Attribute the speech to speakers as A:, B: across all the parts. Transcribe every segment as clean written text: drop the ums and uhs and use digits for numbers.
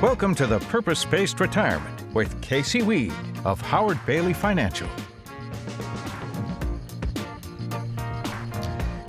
A: Welcome to the Purpose-Based Retirement with Casey Weed of Howard Bailey Financial.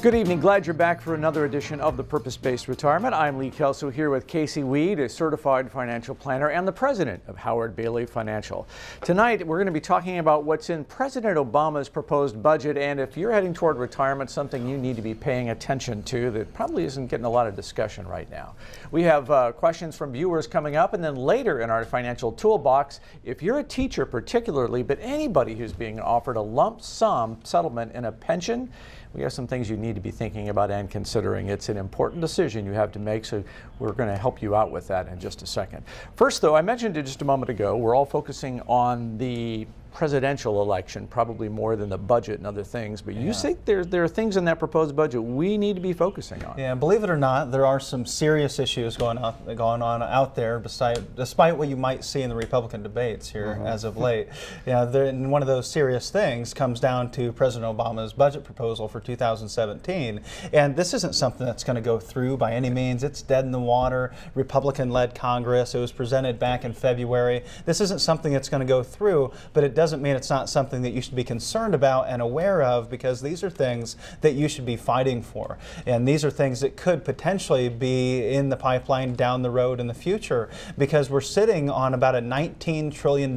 B: Good evening. Glad you're back for another edition of the Purpose-Based Retirement. I'm Lee Kelso here with Casey Weed, a certified financial planner and the president of Howard Bailey Financial. Tonight, we're going to be talking about what's in President Obama's proposed budget, and if you're heading toward retirement, something you need to be paying attention to that probably isn't getting a lot of discussion right now. We have questions from viewers coming up, and then later in our financial toolbox, if you're a teacher particularly, but anybody who's being offered a lump sum settlement in a pension, we have some things you need to be thinking about and considering. It's an important decision you have to make, so we're going to help you out with that in just a second. First, though, I mentioned it just a moment ago, we're all focusing on the presidential election, probably more than the budget and other things, but you think there are things in that proposed budget we need to be focusing on.
C: Yeah, believe it or not, there are some serious issues going on out there, despite what you might see in the Republican debates here as of late. Yeah, one of those serious things comes down to President Obama's budget proposal for 2017, and this isn't something that's going to go through by any means. It's dead in the water. Republican-led Congress. It was presented back in February. This isn't something that's going to go through, but it doesn't mean it's not something that you should be concerned about and aware of, because these are things that you should be fighting for. And these are things that could potentially be in the pipeline down the road in the future, because we're sitting on about a $19 trillion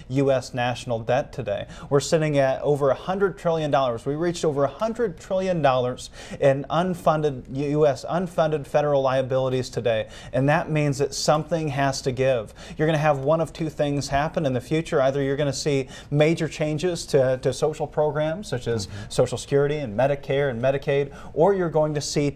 C: U.S. national debt today. We're sitting at over $100 trillion. We reached over $100 trillion in unfunded U.S. unfunded federal liabilities today. And that means that something has to give. You're going to have one of two things happen in the future. Either you're going to see major changes to social programs such as Social Security and Medicare and Medicaid, or you're going to see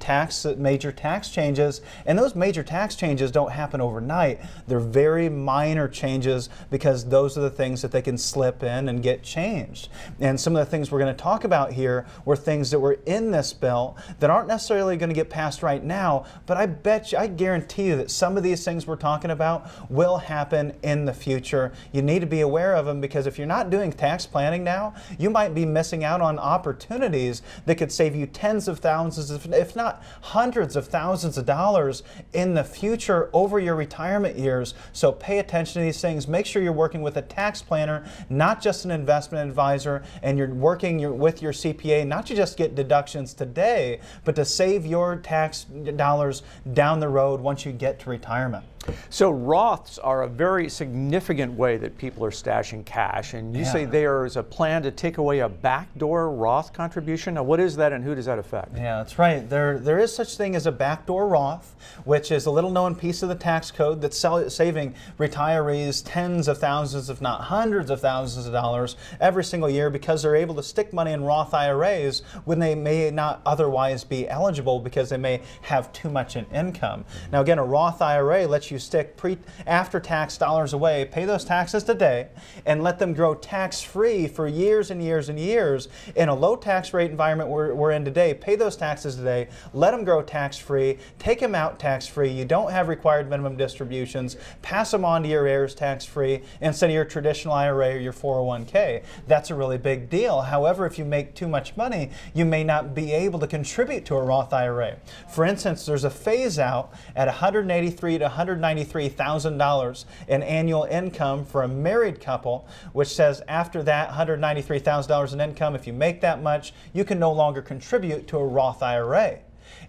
C: major tax changes. And those major tax changes don't happen overnight. They're very minor changes, because those are the things that they can slip in and get changed. And some of the things we're going to talk about here were things that were in this bill that aren't necessarily going to get passed right now, but I guarantee you that some of these things we're talking about will happen in the future. You need to be aware of them, because if you're not doing tax planning now, you might be missing out on opportunities that could save you tens of thousands, if not hundreds of thousands of dollars in the future over your retirement years. So pay attention to these things. Make sure you're working with a tax planner, not just an investment advisor, and you're working with your CPA, not to just get deductions today, but to save your tax dollars down the road once you get to retirement.
B: So Roths are a very significant way that people are stashing cash, and you say there is a plan to take away a backdoor Roth contribution. Now, what is that, and who does that affect?
C: Yeah, that's right. There is such thing as a backdoor Roth, which is a little known piece of the tax code that's saving retirees tens of thousands, if not hundreds of thousands of dollars every single year, because they're able to stick money in Roth IRAs when they may not otherwise be eligible because they may have too much in income. Now again, a Roth IRA lets you stick after-tax dollars away, pay those taxes today, and let them grow tax-free for years and years and years. In a low-tax rate environment we're in today, pay those taxes today, let them grow tax-free, take them out tax-free. You don't have required minimum distributions. Pass them on to your heirs tax-free instead of your traditional IRA or your 401k. That's a really big deal. However, if you make too much money, you may not be able to contribute to a Roth IRA. For instance, there's a phase-out at $183,000 to $193,000 in annual income for a married couple, which says after that $193,000 in income, if you make that much, you can no longer contribute to a Roth IRA.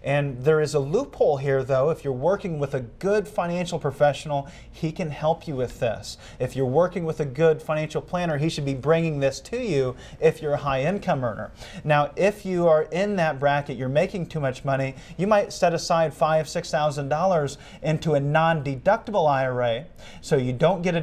C: And there is a loophole here, though. If you're working with a good financial professional, he can help you with this. If you're working with a good financial planner, he should be bringing this to you if you're a high income earner. Now, if you are in that bracket, you're making too much money, you might set aside $5,000, $6,000 into a non-deductible IRA, so you don't get a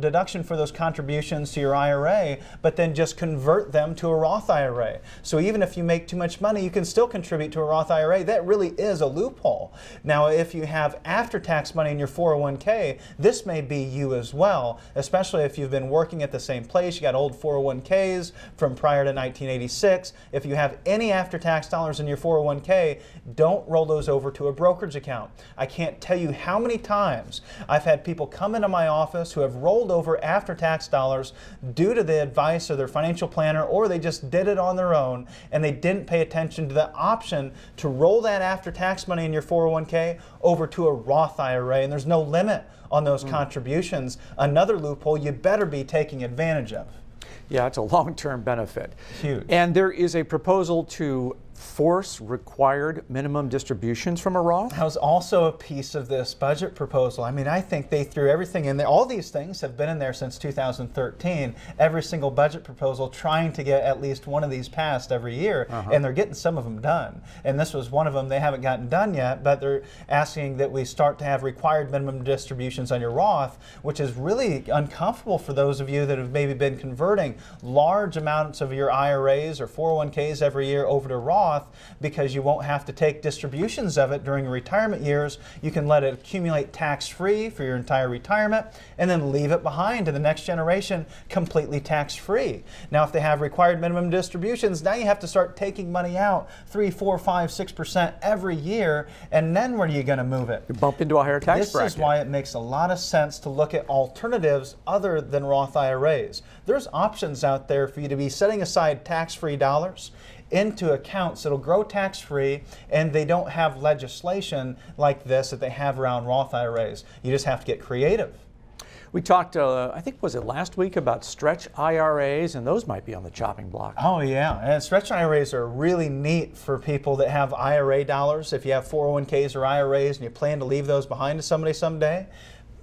C: deduction for those contributions to your IRA, but then just convert them to a Roth IRA. So even if you make too much money, you can still contribute to a Roth IRA. That really is a loophole. Now, if you have after-tax money in your 401k, this may be you as well, especially if you've been working at the same place. You got old 401ks from prior to 1986. If you have any after-tax dollars in your 401k, don't roll those over to a brokerage account. I can't tell you how many times I've had people come into my office who have rolled over after-tax dollars due to the advice of their financial planner, or they just did it on their own and they didn't pay attention to the option to roll that after-tax money in your 401k over to a Roth IRA, and there's no limit on those contributions. Another loophole you better be taking advantage of.
B: Yeah, it's a long-term benefit.
C: Huge.
B: And there is a proposal to force required minimum distributions from a Roth?
C: That was also a piece of this budget proposal. I mean, I think they threw everything in there. All these things have been in there since 2013. Every single budget proposal trying to get at least one of these passed every year, and they're getting some of them done. And this was one of them they haven't gotten done yet, but they're asking that we start to have required minimum distributions on your Roth, which is really uncomfortable for those of you that have maybe been converting large amounts of your IRAs or 401ks every year over to Roth, because you won't have to take distributions of it during your retirement years. You can let it accumulate tax-free for your entire retirement and then leave it behind to the next generation completely tax-free. Now, if they have required minimum distributions, now you have to start taking money out 3, 4, 5, 6% every year, and then where are you going to move it?
B: You bump into a higher tax bracket.
C: This is why it makes a lot of sense to look at alternatives other than Roth IRAs. There's options out there for you to be setting aside tax-free dollars into accounts that'll grow tax-free, and they don't have legislation like this that they have around Roth IRAs. You just have to get creative.
B: We talked, I think, was it last week, about stretch IRAs, and those might be on the chopping block.
C: Oh yeah, and stretch IRAs are really neat for people that have IRA dollars. If you have 401ks or IRAs and you plan to leave those behind to somebody someday,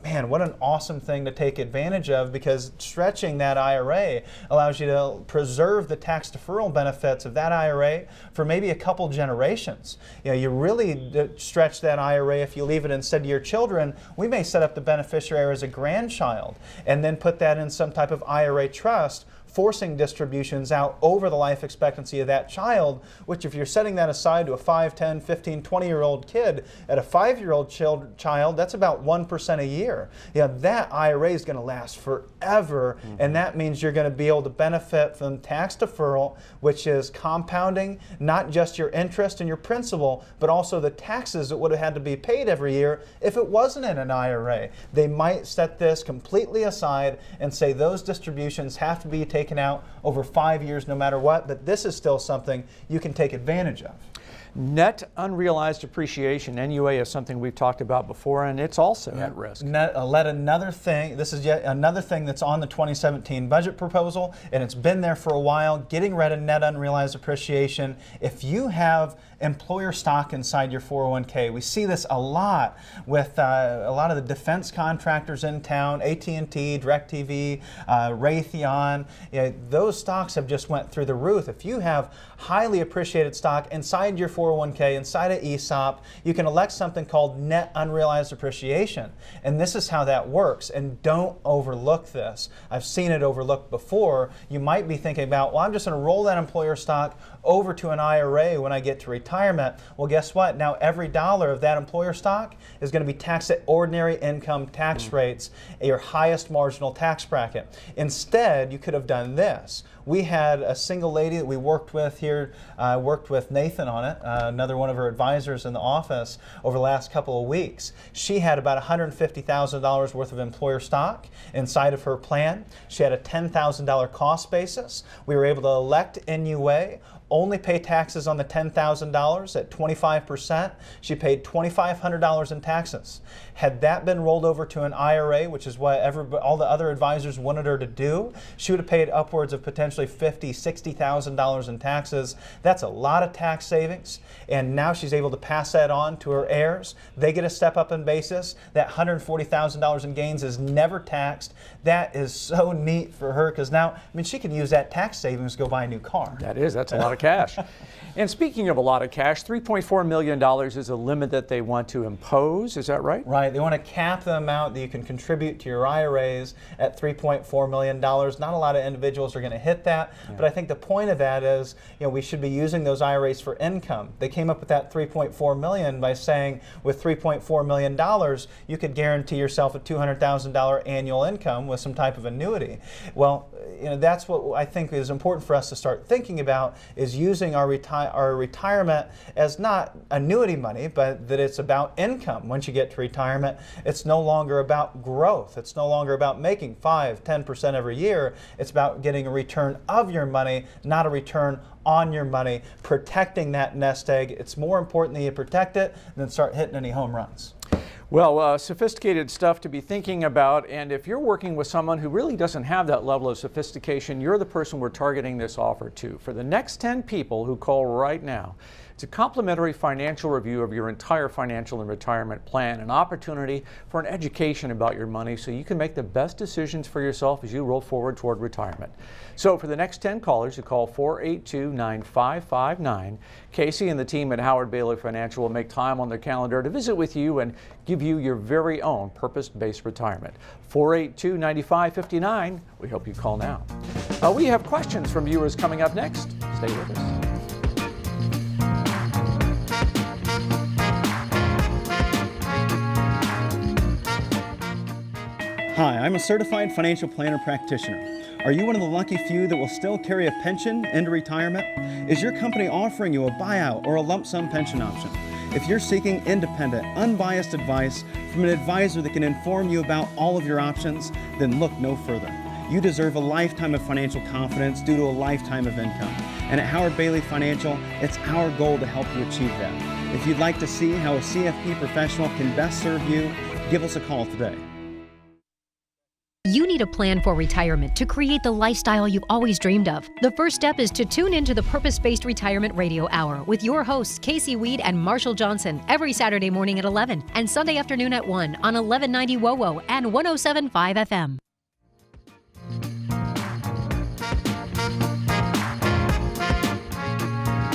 C: man, what an awesome thing to take advantage of, because stretching that IRA allows you to preserve the tax deferral benefits of that IRA for maybe a couple generations. You know, you really stretch that IRA if you leave it instead to your children. We may set up the beneficiary as a grandchild and then put that in some type of IRA trust, forcing distributions out over the life expectancy of that child, which if you're setting that aside to a 5, 10, 15, 20-year-old kid, at a 5-year-old child, that's about 1% a year. You know, that IRA is going to last forever, and that means you're going to be able to benefit from tax deferral, which is compounding not just your interest and your principal, but also the taxes that would have had to be paid every year if it wasn't in an IRA. They might set this completely aside and say those distributions have to be taken out over 5 years no matter what, but this is still something you can take advantage of.
B: Net unrealized appreciation, NUA, is something we've talked about before, and it's also at risk.
C: This is yet another thing that's on the 2017 budget proposal, and it's been there for a while, getting rid of net unrealized appreciation. If you have employer stock inside your 401k, we see this a lot with a lot of the defense contractors in town, AT&T, DirecTV, Raytheon. Those stocks have just went through the roof. If you have highly appreciated stock inside your 401k, inside an ESOP, you can elect something called net unrealized appreciation. And this is how that works. And don't overlook this. I've seen it overlooked before. You might be thinking about, well, I'm just going to roll that employer stock over to an IRA when I get to retirement. Well, guess what? Now every dollar of that employer stock is going to be taxed at ordinary income tax rates at your highest marginal tax bracket. Instead, you could have done this. We had a single lady that we worked with here, worked with Nathan on it, another one of her advisors in the office over the last couple of weeks. She had about $150,000 worth of employer stock inside of her plan. She had a $10,000 cost basis. We were able to elect NUA, only pay taxes on the $10,000 at 25%. She paid $2,500 in taxes. Had that been rolled over to an IRA, which is what all the other advisors wanted her to do, she would have paid upwards of potentially $50,000, $60,000 in taxes. That's a lot of tax savings, and now she's able to pass that on to her heirs. They get a step up in basis. That $140,000 in gains is never taxed. That is so neat for her, because now, I mean, she can use that tax savings to go buy a new car.
B: That's a lot of cash. And speaking of a lot of cash, $3.4 million is a limit that they want to impose. Is that right?
C: Right. They want to cap the amount that you can contribute to your IRAs at $3.4 million. Not a lot of individuals are going to hit that, but I think the point of that is, we should be using those IRAs for income. They came up with that $3.4 million by saying with $3.4 million, you could guarantee yourself a $200,000 annual income with some type of annuity. Well, that's what I think is important for us to start thinking about, is using our retirement as not annuity money, but that it's about income. Once you get to retirement, it's no longer about growth. It's no longer about making 5–10% every year. It's about getting a return of your money, not a return on your money, protecting that nest egg. It's more important that you protect it than start hitting any home runs.
B: Well, sophisticated stuff to be thinking about, and if you're working with someone who really doesn't have that level of sophistication, you're the person we're targeting this offer to. For the next 10 people who call right now, it's a complimentary financial review of your entire financial and retirement plan, an opportunity for an education about your money so you can make the best decisions for yourself as you roll forward toward retirement. So for the next 10 callers who call 482-9559, Casey and the team at Howard Bailey Financial will make time on their calendar to visit with you and give you your very own purpose-based retirement. 482-9559. We hope you call now. We have questions from viewers coming up next. Stay with us.
D: Hi, I'm a certified financial planner practitioner. Are you one of the lucky few that will still carry a pension into retirement? Is your company offering you a buyout or a lump sum pension option? If you're seeking independent, unbiased advice from an advisor that can inform you about all of your options, then look no further. You deserve a lifetime of financial confidence due to a lifetime of income. And at Howard Bailey Financial, it's our goal to help you achieve that. If you'd like to see how a CFP professional can best serve you, give us a call today.
E: You need a plan for retirement to create the lifestyle you've always dreamed of. The first step is to tune into the Purpose-Based Retirement Radio Hour with your hosts Casey Weed and Marshall Johnson every Saturday morning at 11 and Sunday afternoon at 1 on 1190 WOWO and 107.5 FM.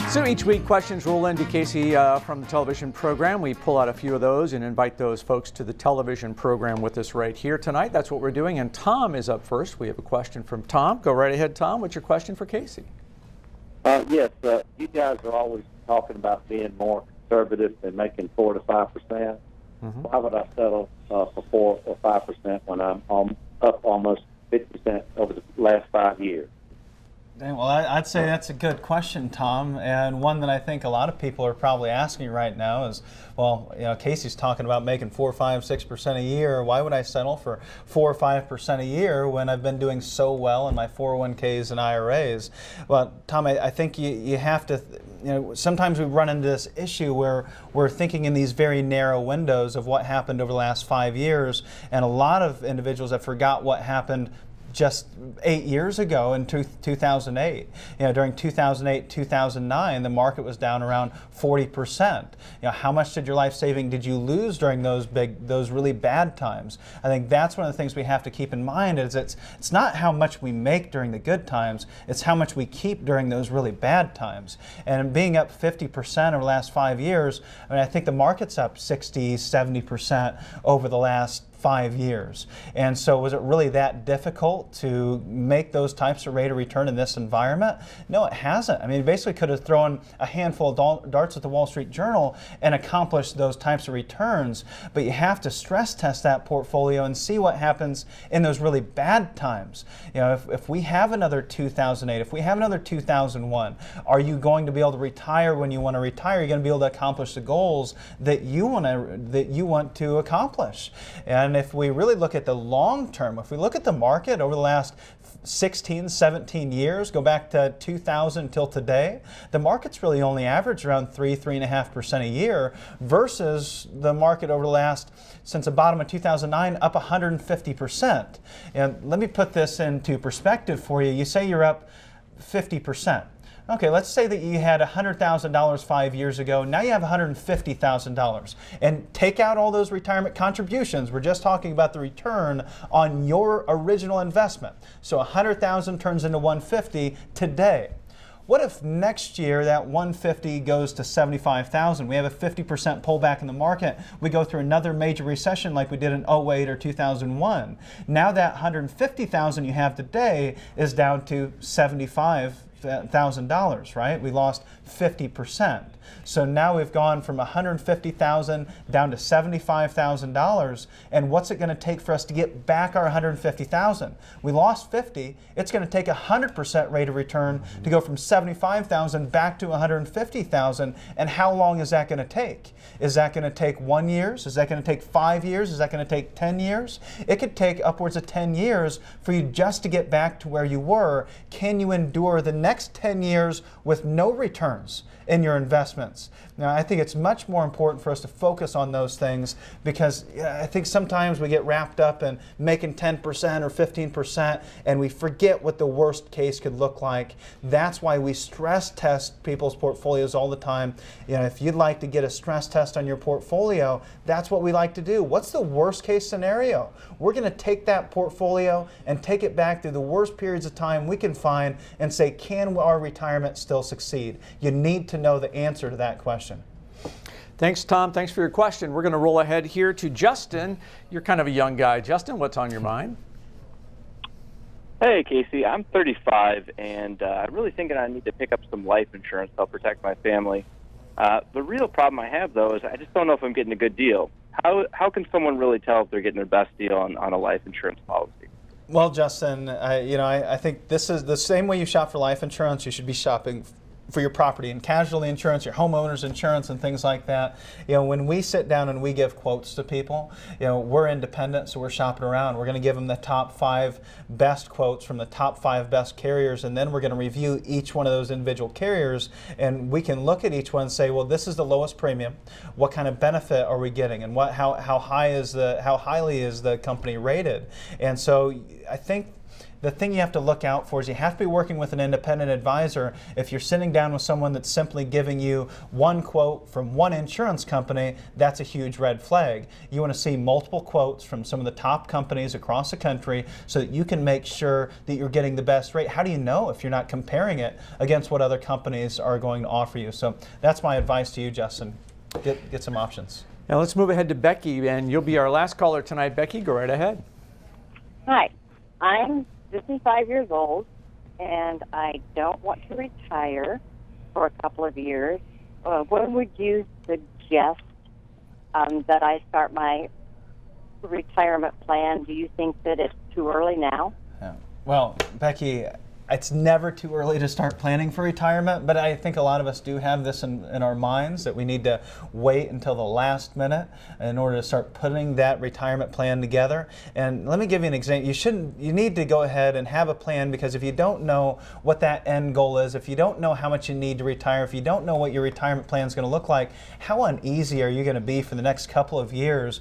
B: So each week, questions roll into Casey from the television program. We pull out a few of those and invite those folks to the television program with us right here tonight. That's what we're doing. And Tom is up first. We have a question from Tom. Go right ahead, Tom. What's your question for Casey?
F: Yes, you guys are always talking about being more conservative and making 4 to 5%. Mm-hmm. Why would I settle for 4 or 5% when I'm up almost 50% over the last 5 years?
C: Well, I'd say that's a good question, Tom, and one that I think a lot of people are probably asking right now is, well, Casey's talking about making 4, 5, 6% a year. Why would I settle for 4 or 5% a year when I've been doing so well in my 401ks and IRAs? Well, Tom, I think you have to, sometimes we run into this issue where we're thinking in these very narrow windows of what happened over the last 5 years, and a lot of individuals have forgot what happened just 8 years ago in 2008. During 2008, 2009, the market was down around 40%. How much did your life saving did you lose during those really bad times? I think that's one of the things we have to keep in mind is it's not how much we make during the good times, it's how much we keep during those really bad times. And being up 50% over the last 5 years, I think the market's up 60, 70% over the last 5 years. And so was it really that difficult to make those types of rate of return in this environment? No, it hasn't. You basically could have thrown a handful of darts at the Wall Street Journal and accomplished those types of returns, but you have to stress test that portfolio and see what happens in those really bad times. If we have another 2008, if we have another 2001, are you going to be able to retire when you want to retire? Are you going to be able to accomplish the goals that you want to accomplish? And if we really look at the long term, if we look at the market over the last 16, 17 years, go back to 2000 until today, the market's really only averaged around 3–3.5% a year versus the market over the last, since the bottom of 2009, up 150%. And let me put this into perspective for you. You say you're up 50%. Okay, let's say that you had $100,000 5 years ago. Now you have $150,000. And take out all those retirement contributions. We're just talking about the return on your original investment. So $100,000 turns into $150 today. What if next year that $150 goes to $75,000? We have a 50% pullback in the market. We go through another major recession like we did in 08 or 2001. Now that $150,000 you have today is down to $75,000. $150,000, right? We lost 50%. So now we've gone from $150,000 down to $75,000. And what's it going to take for us to get back our $150,000? We lost 50. It's going to take 100% rate of return to go from $75,000 back to $150,000. And how long is that going to take? Is that going to take 1 year? Is that going to take 5 years? Is that going to take 10 years? It could take upwards of 10 years for you just to get back to where you were. Can you endure the next 10 years with no returns in your investments? Now, I think it's much more important for us to focus on those things, because I think sometimes we get wrapped up in making 10% or 15% and we forget what the worst case could look like. That's why we stress test people's portfolios all the time. If you'd like to get a stress test on your portfolio, that's what we like to do. What's the worst case scenario? We're going to take that portfolio and take it back through the worst periods of time we can find and say, can our retirement still succeed? You need to know the answer to that question.
B: Thanks, Tom. Thanks for your question. We're going to roll ahead here to Justin. You're kind of a young guy. Justin, what's on your mind?
G: Hey, Casey. I'm 35, and I'm really thinking I need to pick up some life insurance to help protect my family. The real problem I have, though, is I just don't know if I'm getting a good deal. How can someone really tell if they're getting their best deal on a life insurance policy?
C: Well, Justin, I think this is the same way you shop for life insurance. You should be shopping for your property and casualty insurance, your homeowner's insurance, and things like that. When we sit down and we give quotes to people, we're independent, so we're shopping around. We're going to give them the top 5 best quotes from the top 5 best carriers, and then we're going to review each one of those individual carriers, and we can look at each one and say, well, this is the lowest premium. What kind of benefit are we getting, and how highly is the company rated? And so I think the thing you have to look out for is you have to be working with an independent advisor. If you're sitting down with someone that's simply giving you one quote from one insurance company, that's a huge red flag. You want to see multiple quotes from some of the top companies across the country so that you can make sure that you're getting the best rate. How do you know if you're not comparing it against what other companies are going to offer you? So that's my advice to you, Justin. Get some options.
B: Now let's move ahead to Becky, and you'll be our last caller tonight. Becky, go right ahead.
H: Hi, I'm 55 years old, and I don't want to retire for a couple of years. When would you suggest that I start my retirement plan? Do you think that it's too early now?
C: Yeah. Well, Becky, it's never too early to start planning for retirement, but I think a lot of us do have this in our minds that we need to wait until the last minute in order to start putting that retirement plan together. And let me give you an example. You need to go ahead and have a plan, because if you don't know what that end goal is, if you don't know how much you need to retire, if you don't know what your retirement plan is going to look like, how uneasy are you going to be for the next couple of years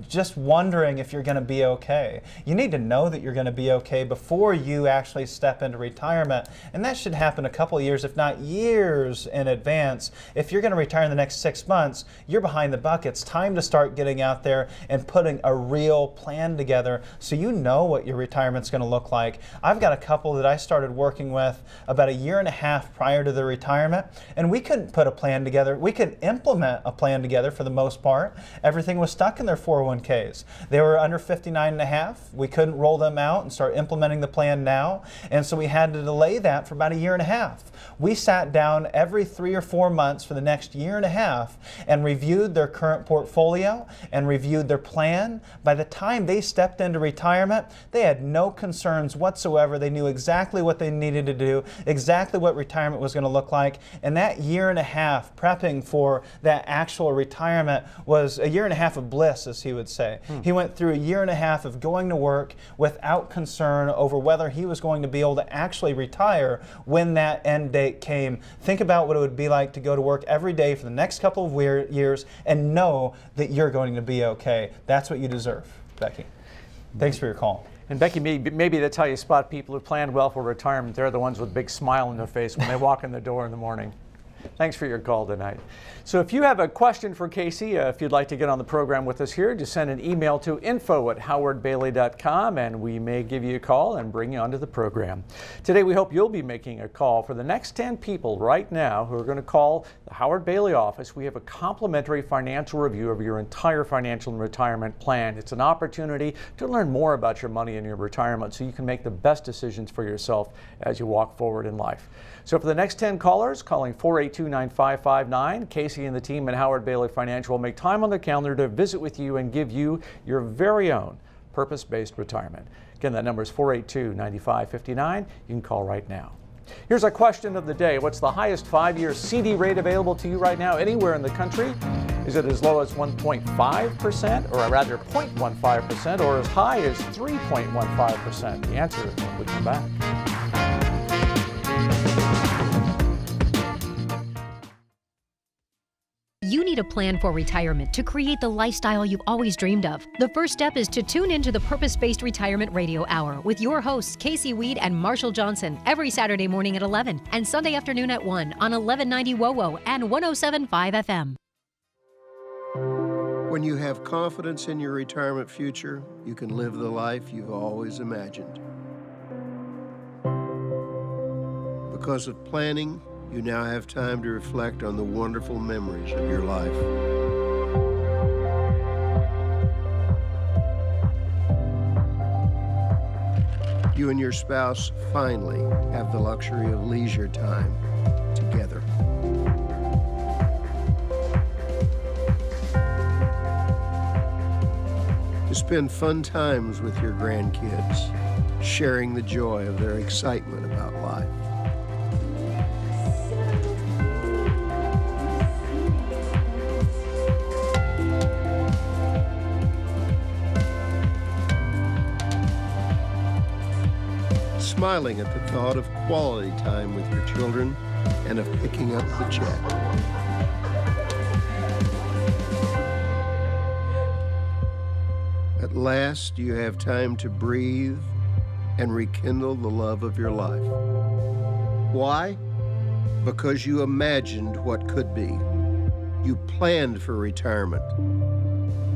C: just wondering if you're going to be okay? You need to know that you're going to be okay before you actually step into retirement, and that should happen a couple of years, if not years in advance. If you're going to retire in the next 6 months, you're behind the buck. It's time to start getting out there and putting a real plan together so you know what your retirement's going to look like. I've got a couple that I started working with about 1.5 years prior to their retirement, and we couldn't put a plan together. We could implement a plan together for the most part. Everything was stuck in their 401ks. They were under 59.5. We couldn't roll them out and start implementing the plan now, and so we had to delay that for about 1.5 years. We sat down every 3 or 4 months for the next 1.5 years and reviewed their current portfolio and reviewed their plan. By the time they stepped into retirement, they had no concerns whatsoever. They knew exactly what they needed to do, exactly what retirement was going to look like, and that 1.5 years prepping for that actual retirement was 1.5 years of bliss, as he would say. He went through 1.5 years of going to work without concern over whether he was going to be able to actually retire when that end date came. Think about what it would be like to go to work every day for the next couple of years and know that you're going to be okay. That's what you deserve, Becky. Thanks for your call.
B: And Becky, maybe that's how you spot people who planned well for retirement. They're the ones with a big smile on their face when they walk in the door in the morning. Thanks for your call tonight. So if you have a question for Casey, if you'd like to get on the program with us here, just send an email to info@howardbailey.com and we may give you a call and bring you onto the program. Today we hope you'll be making a call. For the next 10 people right now who are going to call the Howard Bailey office, we have a complimentary financial review of your entire financial and retirement plan. It's an opportunity to learn more about your money and your retirement so you can make the best decisions for yourself as you walk forward in life. So for the next 10 callers calling 482-9559, Casey and the team at Howard Bailey Financial will make time on their calendar to visit with you and give you your very own purpose-based retirement. Again, that number is 482-9559. You can call right now. Here's our question of the day. What's the highest 5-year CD rate available to you right now anywhere in the country? Is it as low as 1.5%, or rather 0.15%, or as high as 3.15%? The answer when we come back.
E: You need a plan for retirement to create the lifestyle you've always dreamed of. The first step is to tune into the Purpose-Based Retirement Radio Hour with your hosts, Casey Weed and Marshall Johnson, every Saturday morning at 11 and Sunday afternoon at 1 on 1190 WOWO and 107.5 FM.
I: When you have confidence in your retirement future, you can live the life you've always imagined. Because of planning, you now have time to reflect on the wonderful memories of your life. You and your spouse finally have the luxury of leisure time together. To spend fun times with your grandkids, sharing the joy of their excitement about life. Smiling at the thought of quality time with your children and of picking up the check. At last, you have time to breathe and rekindle the love of your life. Why? Because you imagined what could be. You planned for retirement.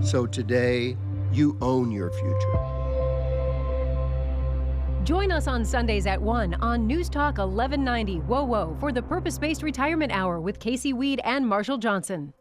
I: So today, you own your future.
E: Join us on Sundays at 1 on News Talk 1190 WOWO for the Purpose-Based Retirement Hour with Casey Weed and Marshall Johnson.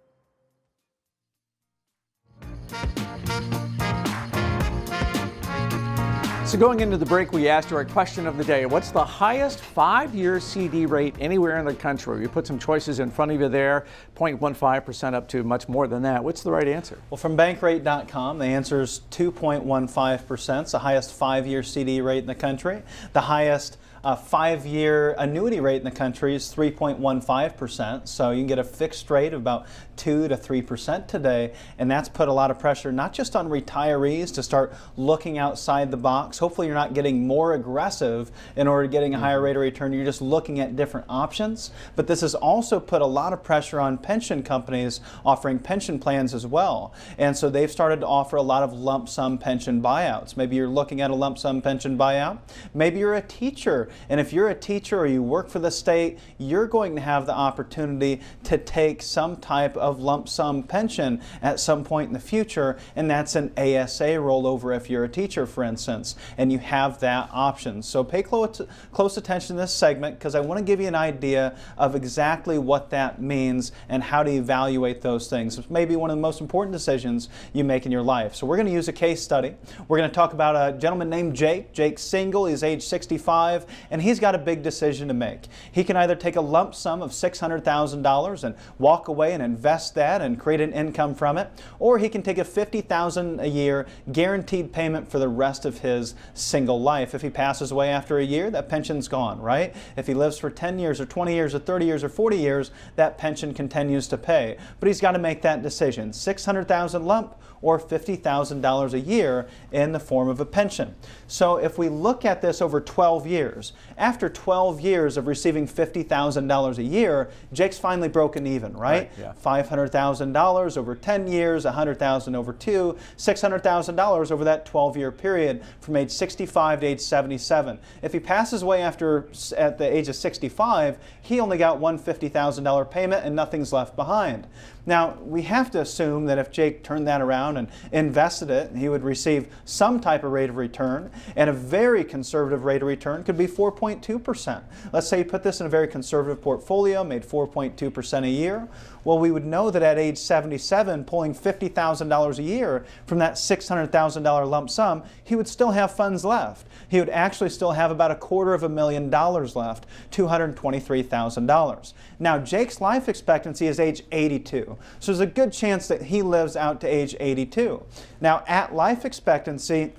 B: So going into the break, we asked you our question of the day. What's the highest 5-year CD rate anywhere in the country? We put some choices in front of you there, 0.15% up to much more than that. What's the right answer?
C: Well, from bankrate.com, the answer is 2.15%. It's the highest 5-year CD rate in the country. The highest 5-year annuity rate in the country is 3.15%. So you can get a fixed rate of about 2 to 3% today, and that's put a lot of pressure not just on retirees to start looking outside the box. Hopefully you're not getting more aggressive in order to getting a higher rate of return. You're just looking at different options. But this has also put a lot of pressure on pension companies offering pension plans as well. And so they've started to offer a lot of lump sum pension buyouts. Maybe you're looking at a lump sum pension buyout. Maybe you're a teacher, and if you're a teacher or you work for the state, you're going to have the opportunity to take some type of lump sum pension at some point in the future, and that's an ASA rollover if you're a teacher, for instance, and you have that option. So pay close attention to this segment because I want to give you an idea of exactly what that means and how to evaluate those things. It's maybe one of the most important decisions you make in your life. So we're going to use a case study. We're going to talk about a gentleman named Jake. Jake's single, he's age 65, and he's got a big decision to make. He can either take a lump sum of $600,000 and walk away and invest that and create an income from it, or he can take a $50,000 a year guaranteed payment for the rest of his single life. If he passes away after a year, that pension's gone, right? If he lives for 10 years or 20 years or 30 years or 40 years, that pension continues to pay. But he's got to make that decision, $600,000 lump or $50,000 a year in the form of a pension. So if we look at this over 12 years, years. After 12 years of receiving $50,000 a year, Jake's finally broken even, right?
B: Yeah.
C: $500,000 over 10 years, $100,000 over 2, $600,000 over that 12-year period from age 65 to age 77. If he passes away at the age of 65, he only got one $50,000 payment and nothing's left behind. Now, we have to assume that if Jake turned that around and invested it, he would receive some type of rate of return, and a very conservative rate of return could be 4.2%. Let's say you put this in a very conservative portfolio, made 4.2% a year. Well, we would know that at age 77, pulling $50,000 a year from that $600,000 lump sum, he would still have funds left. He would actually still have about $250,000 left, $223,000. Now, Jake's life expectancy is age 82, so there's a good chance that he lives out to age 82. Now, at life expectancy,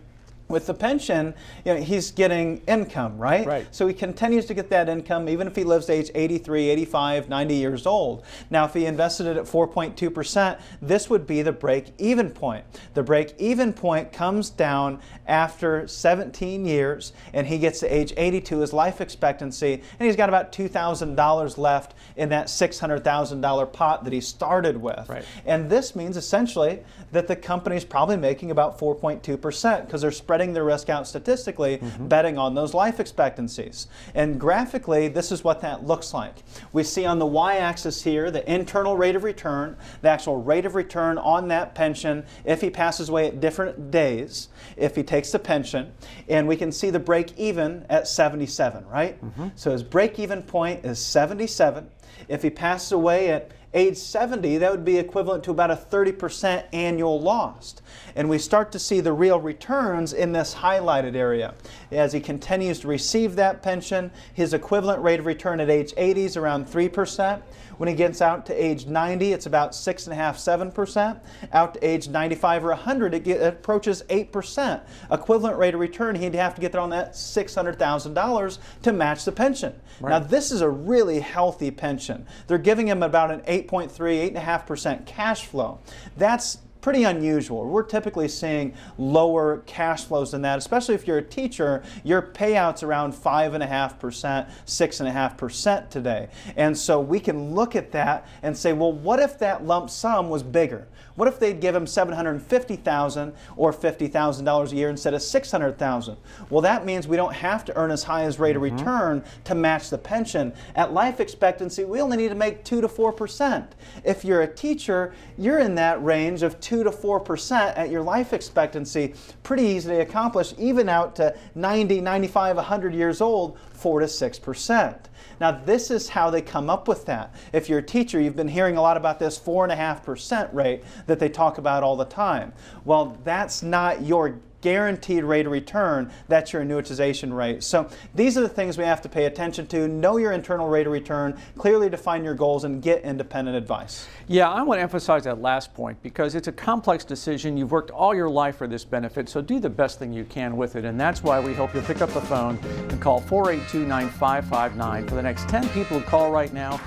C: with the pension, he's getting income, right?
B: Right.
C: So he continues to get that income even if he lives to age 83, 85, 90 years old. Now, if he invested it at 4.2%, this would be the break-even point. The break-even point comes down after 17 years, and he gets to age 82, his life expectancy, and he's got about $2,000 left in that $600,000 pot that he started with.
B: Right.
C: And this means essentially that the company's probably making about 4.2% because they're spreading their risk out statistically, betting on those life expectancies. And graphically, this is what that looks like. We see on the y-axis here the internal rate of return, the actual rate of return on that pension if he passes away at different days, if he takes the pension, and we can see the break-even at 77, right? So his break-even point is 77. If he passes away at age 70, that would be equivalent to about a 30% annual loss. And we start to see the real returns in this highlighted area. As he continues to receive that pension, his equivalent rate of return at age 80 is around 3%. When he gets out to age 90, it's about 6.5%, 7%. Out to age 95 or 100, it approaches 8%. Equivalent rate of return, he'd have to get there on that $600,000 to match the pension.
B: Right.
C: Now, this is a really healthy pension. They're giving him about an 8.3, 8.5% cash flow. That's pretty unusual. We're typically seeing lower cash flows than that, especially if you're a teacher. Your payout's around 5.5%, 6.5% today. And so we can look at that and say, well, what if that lump sum was bigger? What if they'd give him $750,000 or $50,000 a year instead of $600,000? Well, that means we don't have to earn as high as rate of return to match the pension. At life expectancy, we only need to make 2 to 4%. If you're a teacher, you're in that range of 2 to 4% at your life expectancy. Pretty easy to accomplish, even out to 90, 95, 100 years old, 4 to 6%. Now, this is how they come up with that. If you're a teacher, you've been hearing a lot about this 4.5% rate that they talk about all the time. Well, that's not your guaranteed rate of return, that's your annuitization rate. So these are the things we have to pay attention to. Know your internal rate of return, clearly define your goals, and get independent advice.
B: Yeah, I want to emphasize that last point because it's a complex decision. You've worked all your life for this benefit, so do the best thing you can with it. And that's why we hope you'll pick up the phone and call 482-9559. For the next 10 people who call right now,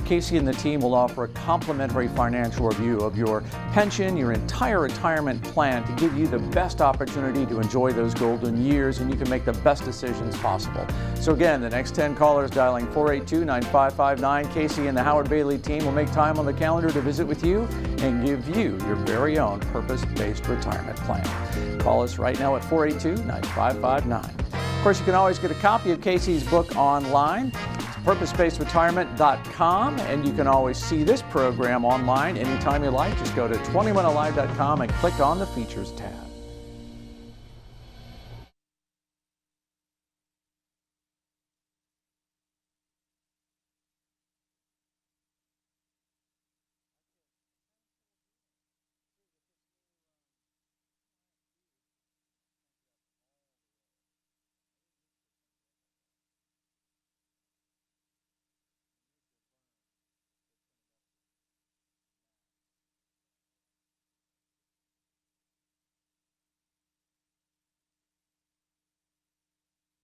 B: Casey and the team will offer a complimentary financial review of your pension, your entire retirement plan to give you the best opportunity to enjoy those golden years, and you can make the best decisions possible. So again, the next 10 callers dialing 482-9559, Casey and the Howard Bailey team will make time on the calendar to visit with you and give you your very own purpose-based retirement plan. Call us right now at 482-9559. Of course, you can always get a copy of Casey's book online. purposebasedretirement.com, and you can always see this program online anytime you like. Just go to 21alive.com and click on the Features tab.